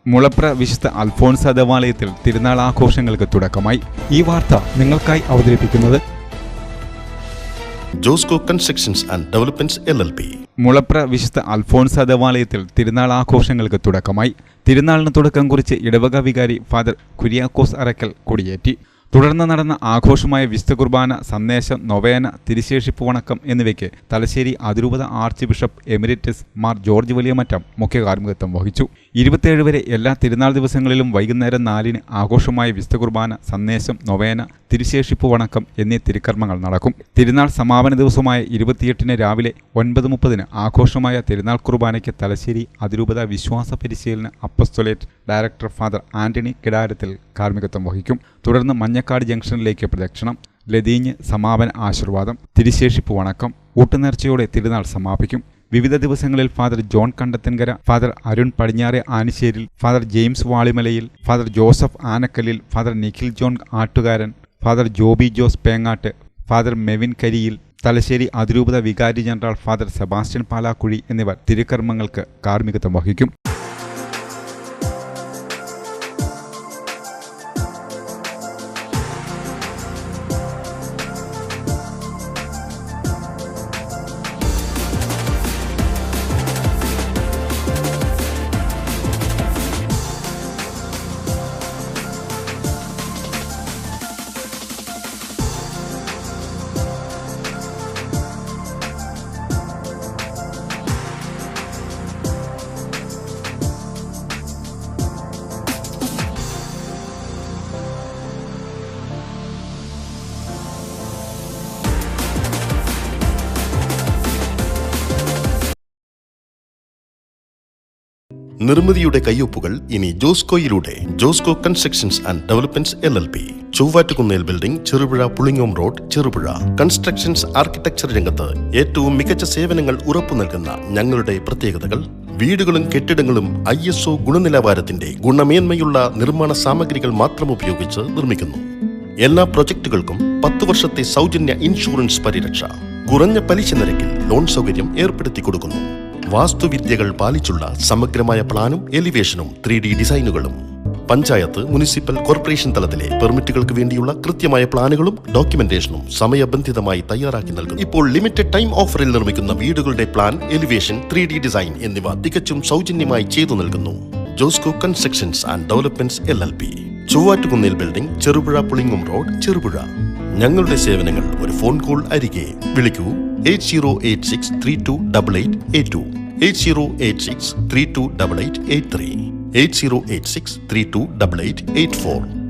മുളപ്ര വിശുദ്ധ അൽഫോൺസ ദേവാലയത്തിൽ തിരുനാൾ ആഘോഷങ്ങൾക്ക് തുടക്കമായി. ഈ വാർത്ത നിങ്ങൾക്കായി അവതരിപ്പിക്കുന്നത് Josco constructions and developments LLP. Mulapra വിശുദ്ധ അൽഫോൺസ ദേവാലയത്തിൽ തിരുനാൾ ആഘോഷങ്ങൾക്ക് തുടക്കമായി. തിരുനാളിന് തുടക്കം കുറിച്ച് ഇടവക വികാരി ഫാദർ കുര്യാക്കോസ് അറക്കൽ കൊടിയേറ്റി. തുടർന്ന് നടന്ന ആഘോഷമായ വിശുദ്ധ കുർബാന, സന്ദേശം, നൊവേന, തിരുശേഷിപ്പ് വണക്കം എന്നിവയ്ക്ക് തലശ്ശേരി അതിരൂപത arch bishop emeritus Mar George Valiyamattam മുഖ്യ കാർമ്മികത്വം വഹിച്ചു. 27 വരെ എല്ലാ തിരുനാൾ ദിവസങ്ങളിലും വൈകുന്നേരം 4-ന് ആഘോഷമായ വിശുദ്ധ കുർബാന, സന്ദേശം, നൊവേന, തിരുശേഷിപ്പ് വണക്കം എന്നീ തിരുക്കർമ്മങ്ങൾ നടക്കും. തിരുനാൾ സമാപന ദിവസമായ 28-ന് രാവിലെ 9:30-ന് ആഘോഷമായ തിരുനാൾ കുർബാനയ്ക്ക് തലശ്ശേരി അതിരൂപത വിശ്വാസ പരിശീലന അപ്പസ്തോലേറ്റ് ഡയറക്ടർ ഫാദർ ആന്റണി കിടാരത്തിൽ കാർമ്മികത്വം വഹിക്കും. തുടർന്ന് മഞ്ഞക്കാട് ജംഗ്ഷനിലേക്ക് പ്രദക്ഷിണം, ലതീഞ്ഞ്, സമാപന ആശീർവാദം, തിരുശേഷിപ്പ് വണക്കം, ഊട്ടുനേർച്ചയോടെ തിരുനാൾ സമാപിക്കും. വിവിധ ദിവസങ്ങളിൽ father John Kandathinkara, father Arun Padinjare Aniseril, father James Valimalayil, father Joseph Anakallil, father Nikhil John Attukaran, father Joby Jose Pengattu, father Mevin Kariyil, Thalassery അതിരൂപത വികാരി ജനറൽ ഫാദർ സെബാസ്റ്റ്യൻ പാലാക്കുഴി എന്നിവർ തിരുക്കർമ്മങ്ങൾക്ക് കാർമ്മികത്വം വഹിക്കും. നിർമ്മിതിയുടെ കയ്യൊപ്പുകൾ ഇനി ജോസ്കോയിലൂടെ. Josco constructions and developments LLP, Chovvattukunnel building, Cherupuzha Pulingome road, Cherupuzha. Constructions architecture രംഗത്ത് ഏറ്റവും മികച്ച സേവനങ്ങൾ ഉറപ്പു നൽകുന്ന ഞങ്ങളുടെ പ്രത്യേകതകൾ: വീടുകളും കെട്ടിടങ്ങളും ISO ഗുണനിലവാരത്തിന്റെ ഗുണമേന്മയുള്ള നിർമ്മാണ സാമഗ്രികൾ മാത്രം ഉപയോഗിച്ച് നിർമ്മിക്കുന്നു. എല്ലാ പ്രൊജക്ടുകൾക്കും 10 വർഷത്തെ സൗജന്യ ഇൻഷുറൻസ് പരിരക്ഷ, കുറഞ്ഞ പലിശ നിരക്കിൽ ലോൺ സൗകര്യം ഏർപ്പെടുത്തി കൊടുക്കുന്നു. വാസ്തുവിദ്യകൾ പാലിച്ചുള്ള സമഗ്രമായ പ്ലാനും എലിവേഷനും 3D ഡിസൈനുകളും. പഞ്ചായത്ത്, മുനിസിപ്പൽ, കോർപ്പറേഷൻ തലത്തിലെ പെർമിറ്റുകൾക്ക് വേണ്ടിയുള്ള കൃത്യമായ പ്ലാനുകളും ഡോക്യുമെന്റേഷനും സമയബന്ധിതമായി തയ്യാറാക്കി നൽകുന്നു. ഇപ്പോൾ ലിമിറ്റഡ് ടൈം ഓഫറിൽ നിർമ്മിക്കുന്ന വീടുകളുടെ പ്ലാൻ, എലിവേഷൻ, 3D ഡിസൈൻ എന്നിവ തികച്ചും സൗജന്യമായി ചെയ്തു നൽകുന്നു. Josco constructions and developments LLP, Chovvattukunnel building, Cherupuzha Pulingome road, Cherupuzha. ഞങ്ങളുടെ സേവനങ്ങൾ ഒരു ഫോൺ കോൾ അരികെ. വിളിക്കൂ 8086328882, 8086328883, 8086328884.